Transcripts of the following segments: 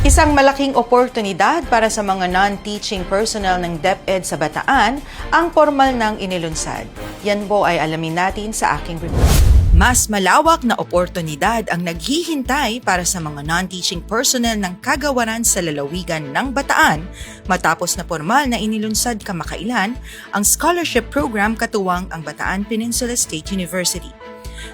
Isang malaking oportunidad para sa mga non-teaching personnel ng DepEd sa Bataan ang formal ng inilunsad. Yan po ay alamin natin sa aking report. Mas malawak na oportunidad ang naghihintay para sa mga non-teaching personnel ng kagawaran sa lalawigan ng Bataan matapos na formal na inilunsad kamakailan ang scholarship program katuwang ang Bataan Peninsula State University.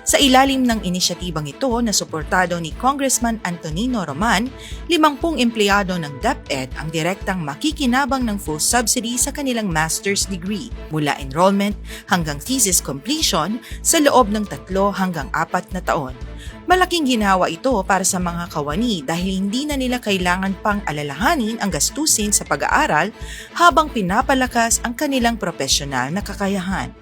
Sa ilalim ng inisyatibang ito na suportado ni Congressman Antonino Roman, 50 empleyado ng DepEd ang direktang makikinabang ng full subsidy sa kanilang master's degree mula enrollment hanggang thesis completion sa loob ng 3 hanggang 4 na taon. Malaking ginhawa ito para sa mga kawani dahil hindi na nila kailangan pang alalahanin ang gastusin sa pag-aaral habang pinapalakas ang kanilang profesional na kakayahan.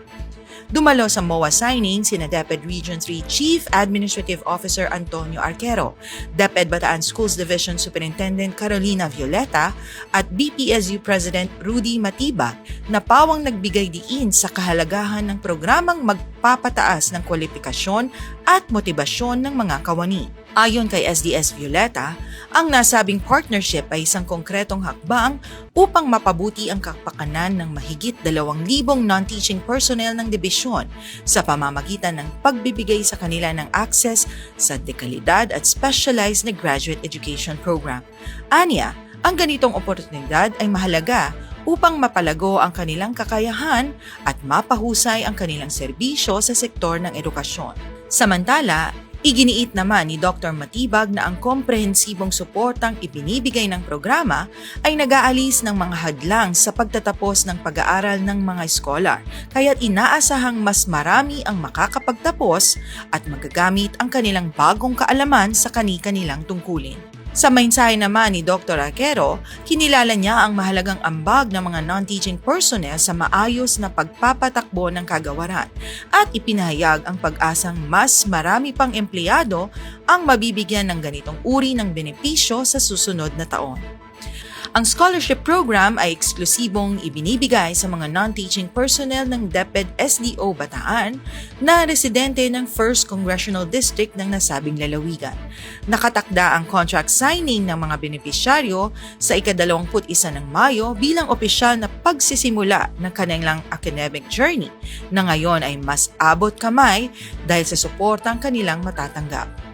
Dumalo sa MOA signing sina DepEd Region 3 Chief Administrative Officer Antonio Arquero, DepEd Bataan Schools Division Superintendent Carolina Violeta at BPSU President Rudy Matibag na pawang nagbigay diin sa kahalagahan ng programang magpapataas ng kwalifikasyon at motibasyon ng mga kawani. Ayon kay SDS Violeta, ang nasabing partnership ay isang konkretong hakbang upang mapabuti ang kapakanan ng mahigit 2,000 non-teaching personnel ng dibisyon sa pamamagitan ng pagbibigay sa kanila ng access sa dekalidad at specialized na graduate education program. Anya, ang ganitong oportunidad ay mahalaga upang mapalago ang kanilang kakayahan at mapahusay ang kanilang serbisyo sa sektor ng edukasyon. Samantala, iginiit naman ni Dr. Matibag na ang komprehensibong suportang ibinibigay ng programa ay nag-aalis ng mga hadlang sa pagtatapos ng pag-aaral ng mga scholar, kaya't inaasahang mas marami ang makakapagtapos at magagamit ang kanilang bagong kaalaman sa kani-kanilang tungkulin. Sa mensahe naman ni Dr. Arquero, kinilala niya ang mahalagang ambag ng mga non-teaching personnel sa maayos na pagpapatakbo ng kagawaran at ipinahayag ang pag-asang mas marami pang empleyado ang mabibigyan ng ganitong uri ng benepisyo sa susunod na taon. Ang scholarship program ay eksklusibong ibinibigay sa mga non-teaching personnel ng DepEd SDO Bataan na residente ng 1st Congressional District ng nasabing lalawigan. Nakatakda ang contract signing ng mga benepisyaryo sa ika-21 ng Mayo bilang opisyal na pagsisimula ng kanilang academic journey na ngayon ay mas abot kamay dahil sa suportang kanilang matatanggap.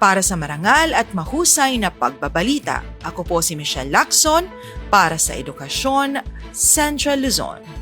Para sa marangal at mahusay na pagbabalita, ako po si Michelle Lacson para sa Edukasyon, Central Luzon.